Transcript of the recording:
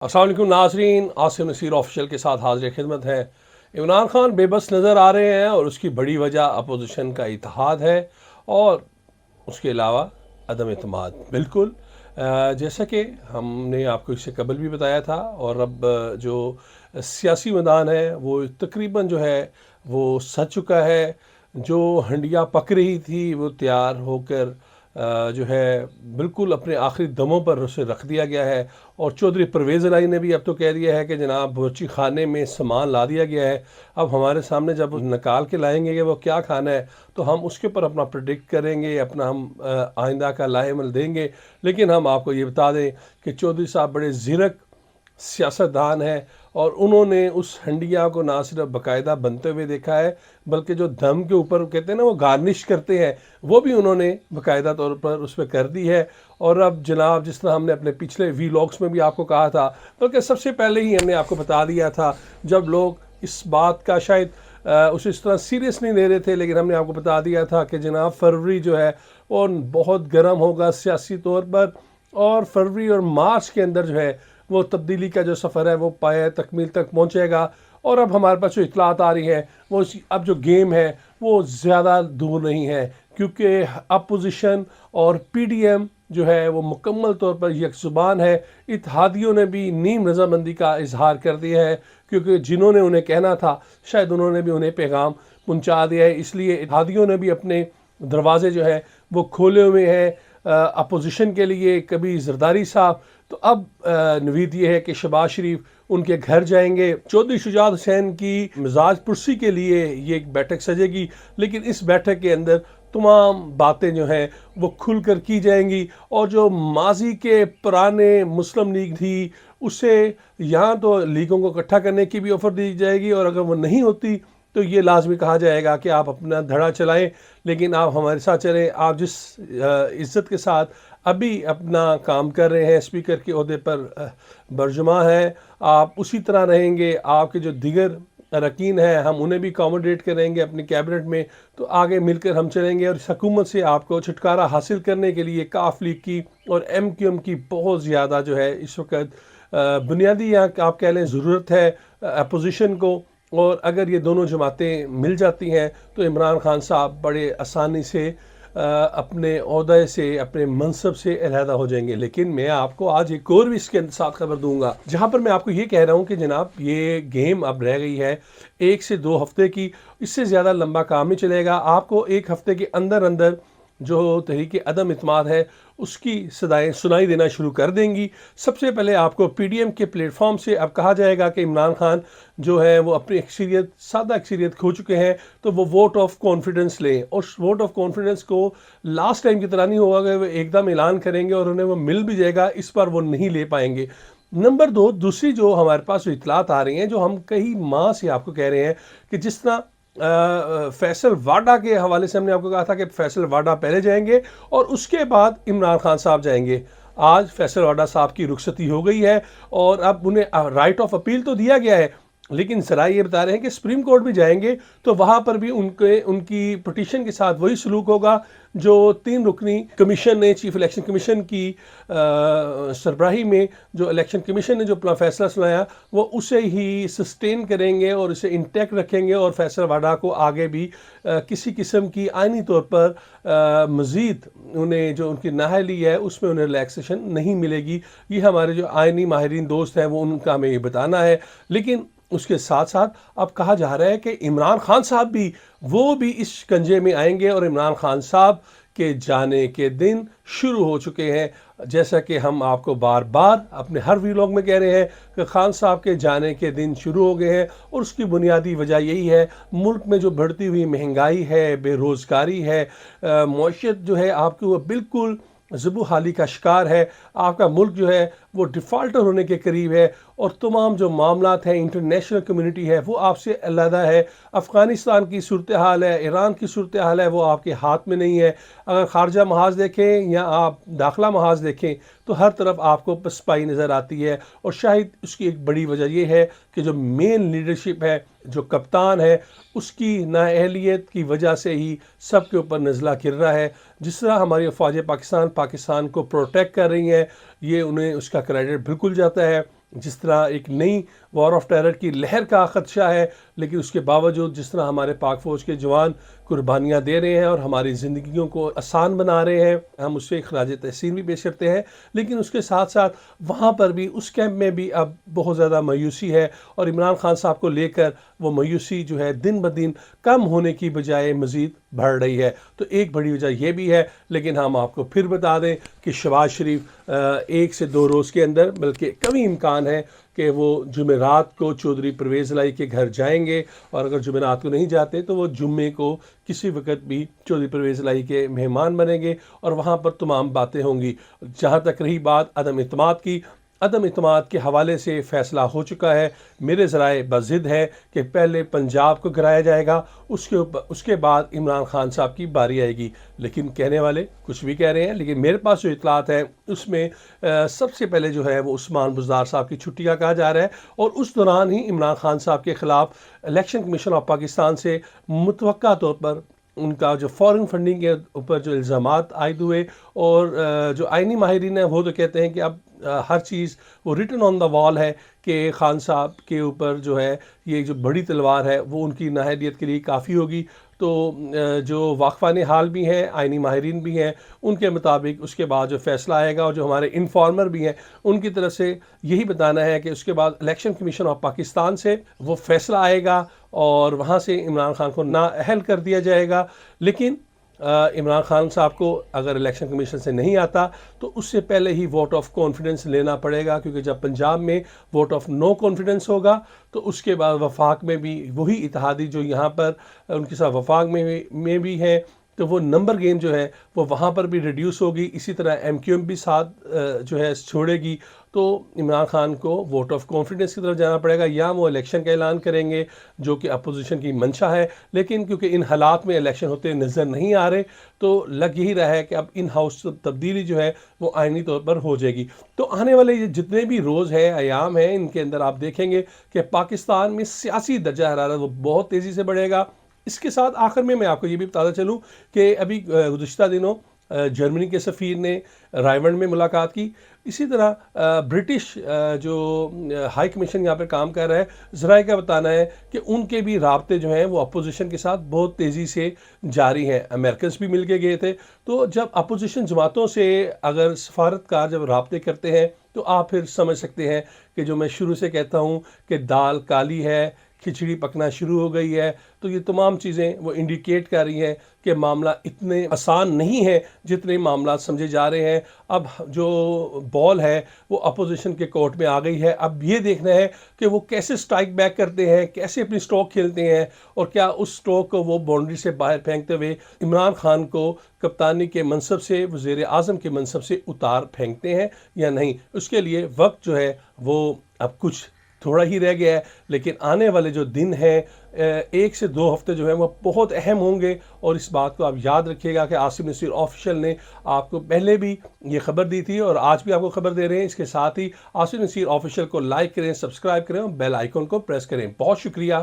अस्सलाम वालेकुम नाजरीन, आसिम नसीर ऑफिशियल के साथ हाजिर खिदमत है। इमरान खान बेबस नज़र आ रहे हैं और उसकी बड़ी वजह अपोजिशन का इत्तेहाद है और उसके अलावा अदम एतमाद। बिल्कुल जैसा कि हमने आपको इससे कबल भी बताया था और अब जो सियासी मैदान है वो तकरीबन जो है वो सज चुका है। जो हंडिया पक रही थी वो तैयार होकर जो है बिल्कुल अपने आखिरी दमों पर उसे रख दिया गया है। और चौधरी परवेज़ इलाही ने भी अब तो कह दिया है कि जनाब बावर्ची खाने में सामान ला दिया गया है, अब हमारे सामने जब निकाल के लाएंगे कि वो क्या खाना है तो हम उसके ऊपर अपना प्रेडिक्ट करेंगे, अपना हम आइंदा का लाहेमल देंगे। लेकिन हम आपको ये बता दें कि चौधरी साहब बड़े ज़ीरक सियासतदान है और उन्होंने उस हंडिया को ना सिर्फ बाकायदा बनते हुए देखा है बल्कि जो दम के ऊपर कहते हैं ना वो गार्निश करते हैं, वो भी उन्होंने बाकायदा तौर पर उस पर कर दी है। और अब जनाब जिस तरह हमने अपने पिछले वीलॉग्स में भी आपको कहा था, बल्कि सबसे पहले ही हमने आपको बता दिया था जब लोग इस बात का शायद उसे इस तरह सीरियस नहीं ले रहे थे, लेकिन हमने आपको बता दिया था कि जनाब फरवरी जो है वो बहुत गर्म होगा सियासी तौर पर और फरवरी और मार्च के अंदर जो है वो तब्दीली का जो सफ़र है वो पाए तकमील तक पहुँचेगा। और अब हमारे पास जो इतलात आ रही हैं वो अब जो गेम है वो ज़्यादा दूर नहीं है, क्योंकि अपोजिशन और पीडीएम जो है वो मुकम्मल तौर पर यकजुबान है। इत्तेहादियों ने भी नीम रजामंदी का इजहार कर दिया है, क्योंकि जिन्होंने उन्हें कहना था शायद उन्होंने भी उन्हें पैगाम पहुंचा दिया है, इसलिए इत्तेहादियों ने भी अपने दरवाजे जो है वो खोले हुए हैं अपोजिशन के लिए। कभी जरदारी साहब, तो अब नवीद ये है कि शहबाज शरीफ उनके घर जाएंगे। चौधरी शुजात हुसैन की मिजाज पुरसी के लिए ये एक बैठक सजेगी, लेकिन इस बैठक के अंदर तमाम बातें जो हैं वो खुल कर की जाएंगी। और जो माजी के पुराने मुस्लिम लीग थी उसे यहाँ तो लीगों को इकट्ठा करने की भी ऑफ़र दी जाएगी, और अगर वो नहीं होती तो ये लाजमी कहा जाएगा कि आप अपना धड़ा चलाएं, लेकिन आप हमारे साथ चलें। आप जिस इज़्ज़त के साथ अभी अपना काम कर रहे हैं, स्पीकर के ओहदे पर बरजुमा हैं, आप उसी तरह रहेंगे। आपके जो दिगर अरकान हैं हम उन्हें भी अकोमोडेट करेंगे अपनी कैबिनेट में, तो आगे मिलकर हम चलेंगे। और इस हुकूमत से आपको छुटकारा हासिल करने के लिए काफ लीग की और MQM की बहुत ज़्यादा जो है इस वक्त बुनियादी या आप कह लें ज़रूरत है अपोजिशन को। और अगर ये दोनों जमातें मिल जाती हैं तो इमरान खान साहब बड़े आसानी से अपने ओहदे से अपने मनसब से अलहदा हो जाएंगे। लेकिन मैं आपको आज एक और भी इसके साथ खबर दूंगा, जहां पर मैं आपको ये कह रहा हूं कि जनाब ये गेम अब रह गई है 1 से 2 हफ्ते की, इससे ज़्यादा लंबा काम नहीं चलेगा। आपको 1 हफ्ते के अंदर अंदर जो तहरीक अदम इत्मीनान है उसकी सदाएँ सुनाई देना शुरू कर देंगी। सबसे पहले आपको पीडीएम के प्लेटफॉर्म से अब कहा जाएगा कि इमरान खान जो है वो अपनी अक्सरियत सादा अक्सरियत खो चुके हैं, तो वो वोट ऑफ कॉन्फिडेंस लें। और वोट ऑफ कॉन्फिडेंस को लास्ट टाइम की तरह नहीं होगा कि वो एकदम ऐलान करेंगे और उन्हें वो मिल भी जाएगा, इस पर वो नहीं ले पाएंगे। नंबर 2, दूसरी जो हमारे पास जो इतलात आ रही हैं, जो हम कई माह से आपको कह रहे हैं कि जिस तरह फैसल वाडा के हवाले से हमने आपको कहा था कि फैसल वाडा पहले जाएंगे और उसके बाद इमरान खान साहब जाएंगे। आज फैसल वाडा साहब की रुखसती हो गई है और अब उन्हें राइट ऑफ अपील तो दिया गया है, लेकिन ज़रा ये बता रहे हैं कि सुप्रीम कोर्ट भी जाएंगे तो वहाँ पर भी उनकी पिटीशन के साथ वही सलूक होगा जो 3 रुकनी कमीशन ने, चीफ इलेक्शन कमीशन की सरबराही में जो इलेक्शन कमीशन ने जो अपना फैसला सुनाया वो उसे ही सस्टेन करेंगे और इसे इंटैक्ट रखेंगे। और फैसल वाडा को आगे भी किसी किस्म की आइनी तौर पर मज़ीद उन्हें जो उनकी नाअहली है उसमें उन्हें रिलैक्सेशन नहीं मिलेगी। ये हमारे जो आइनी माहिरीन दोस्त हैं वो उनका हमें ये बताना है। लेकिन उसके साथ साथ अब कहा जा रहा है कि इमरान खान साहब भी वो भी इस शिकंजे में आएंगे और इमरान खान साहब के जाने के दिन शुरू हो चुके हैं। जैसा कि हम आपको बार बार अपने हर व्लॉग में कह रहे हैं कि खान साहब के जाने के दिन शुरू हो गए हैं और उसकी बुनियादी वजह यही है, मुल्क में जो बढ़ती हुई महंगाई है, बेरोज़गारी है, मईशत जो है आपकी वो बिल्कुल ज़बू हाली का शिकार है। आपका मुल्क जो है वो डिफ़ाल्टर होने के करीब है और तमाम जो मामलात हैं, इंटरनेशनल कम्युनिटी है वो आपसे अलहदा है। अफ़गानिस्तान की सूरत हाल है, ईरान की सूरत हाल है, वो आपके हाथ में नहीं है। अगर ख़ारजा महाज देखें या आप दाखिला महाज देखें तो हर तरफ आपको पसपाई नज़र आती है। और शायद उसकी एक बड़ी वजह यह है कि जो मेन लीडरशिप है, जो कप्तान है, उसकी नाअहलियत की वजह से ही सब के ऊपर नज़ला गिर रहा है। जिस तरह हमारी अफवाज पाकिस्तान को प्रोटेक्ट कर रही हैं, ये उन्हें उसका क्रेडिट बिल्कुल जाता है। جس طرح ایک نئی وار آف ٹیرر کی لہر کا خدشہ ہے، لیکن اس کے باوجود جس طرح ہمارے پاک فوج کے جوان قربانیاں دے رہے ہیں اور ہماری زندگیوں کو آسان بنا رہے ہیں، ہم اس سے خراج تحسین بھی پیش کرتے ہیں، لیکن اس کے ساتھ ساتھ وہاں پر بھی اس کیمپ میں بھی اب بہت زیادہ مایوسی ہے، اور عمران خان صاحب کو لے کر وہ مایوسی جو ہے دن بدن کم ہونے کی بجائے مزید بڑھ رہی ہے۔ تو ایک بڑی وجہ یہ بھی ہے، لیکن ہم آپ کو پھر بتا دیں کہ شہباز شریف 1 سے 2 روز کے اندر، بلکہ کمی امکان ہے کہ وہ جمعرات کو چودھری پرویز الہی کے گھر جائیں گے، اور اگر جمعرات کو نہیں جاتے تو وہ جمعے کو کسی وقت بھی چودھری پرویز الہی کے مہمان بنیں گے، اور وہاں پر تمام باتیں ہوں گی۔ جہاں تک رہی بات عدم اعتماد کی، عدم اعتماد کے حوالے سے فیصلہ ہو چکا ہے، میرے ذرائع بضد ہے کہ پہلے پنجاب کو گرایا جائے گا، اس کے بعد عمران خان صاحب کی باری آئے گی۔ لیکن کہنے والے کچھ بھی کہہ رہے ہیں، لیکن میرے پاس جو اطلاعات ہیں اس میں سب سے پہلے جو ہے وہ عثمان بزدار صاحب کی چھٹی کا کہا جا رہا ہے، اور اس دوران ہی عمران خان صاحب کے خلاف الیکشن کمیشن آف پاکستان سے متوقع طور پر ان کا جو فورن فنڈنگ کے اوپر جو الزامات عائد ہوئے، اور جو آئینی ماہرین ہیں وہ تو کہتے ہیں کہ اب ہر چیز وہ ریٹن آن دا وال ہے کہ خان صاحب کے اوپر جو ہے یہ جو بڑی تلوار ہے وہ ان کی نااہلیت کے لیے کافی ہوگی۔ تو جو واقفان حال بھی ہیں، آئینی ماہرین بھی ہیں، ان کے مطابق اس کے بعد جو فیصلہ آئے گا، اور جو ہمارے انفارمر بھی ہیں ان کی طرف سے یہی بتانا ہے کہ اس کے بعد الیکشن کمیشن آف پاکستان سے وہ فیصلہ آئے گا، اور وہاں سے عمران خان کو نااہل کر دیا جائے گا۔ لیکن عمران خان صاحب کو اگر الیکشن کمیشن سے نہیں آتا تو اس سے پہلے ہی ووٹ آف کانفیڈنس لینا پڑے گا، کیونکہ جب پنجاب میں ووٹ آف نو کانفیڈنس ہوگا تو اس کے بعد وفاق میں بھی وہی اتحادی جو یہاں پر ان کے ساتھ وفاق میں بھی ہے، تو وہ نمبر گیم جو ہے وہ وہاں پر بھی ریڈیوس ہوگی۔ اسی طرح ایم کیو ایم بھی ساتھ جو ہے چھوڑے گی، تو عمران خان کو ووٹ آف کانفیڈنس کی طرف جانا پڑے گا، یا وہ الیکشن کا اعلان کریں گے جو کہ اپوزیشن کی منشا ہے۔ لیکن کیونکہ ان حالات میں الیکشن ہوتے نظر نہیں آ رہے، تو لگ یہی رہا ہے کہ اب ان ہاؤس تبدیلی جو ہے وہ آئینی طور پر ہو جائے گی۔ تو آنے والے یہ جتنے بھی روز ہیں، ایام ہیں، ان کے اندر آپ دیکھیں گے کہ پاکستان میں سیاسی درجہ حرارت وہ بہت تیزی سے بڑھے گا۔ اس کے ساتھ آخر میں آپ کو یہ بھی بتاتا چلوں کہ ابھی گزشتہ دنوں جرمنی کے سفیر نے رائے میں ملاقات کی۔ اسی طرح برٹش جو ہائی کمیشن یہاں پر کام کر رہا ہے، ذرائع کا بتانا ہے کہ ان کے بھی رابطے جو ہیں وہ اپوزیشن کے ساتھ بہت تیزی سے جاری ہیں۔ امریکنز بھی مل کے گئے تھے، تو جب اپوزیشن جماعتوں سے اگر سفارتکار جب رابطے کرتے ہیں تو آپ پھر سمجھ سکتے ہیں کہ جو میں شروع سے کہتا ہوں کہ دال کالی ہے، کھچڑی پکنا شروع ہو گئی ہے، تو یہ تمام چیزیں وہ انڈیکیٹ کر رہی ہیں کہ معاملہ اتنے آسان نہیں ہے جتنے معاملات سمجھے جا رہے ہیں۔ اب جو بال ہے وہ اپوزیشن کے کورٹ میں آ گئی ہے، اب یہ دیکھنا ہے کہ وہ کیسے سٹرائک بیک کرتے ہیں، کیسے اپنی سٹروک کھیلتے ہیں، اور کیا اس سٹروک کو وہ باؤنڈری سے باہر پھینکتے ہوئے عمران خان کو کپتانی کے منصب سے، وزیر اعظم کے منصب سے اتار پھینکتے ہیں یا نہیں۔ اس کے لیے وقت جو ہے وہ اب کچھ تھوڑا ہی رہ گیا ہے، لیکن آنے والے جو دن ہیں 1 سے 2 ہفتے جو ہیں وہ بہت اہم ہوں گے، اور اس بات کو آپ یاد رکھیے گا کہ عاصم نصیر آفیشیل نے آپ کو پہلے بھی یہ خبر دی تھی، اور آج بھی آپ کو خبر دے رہے ہیں۔ اس کے ساتھ ہی عاصم نصیر آفیشیل کو لائک کریں، سبسکرائب کریں، اور بیل آئیکن کو پریس کریں۔ بہت شکریہ۔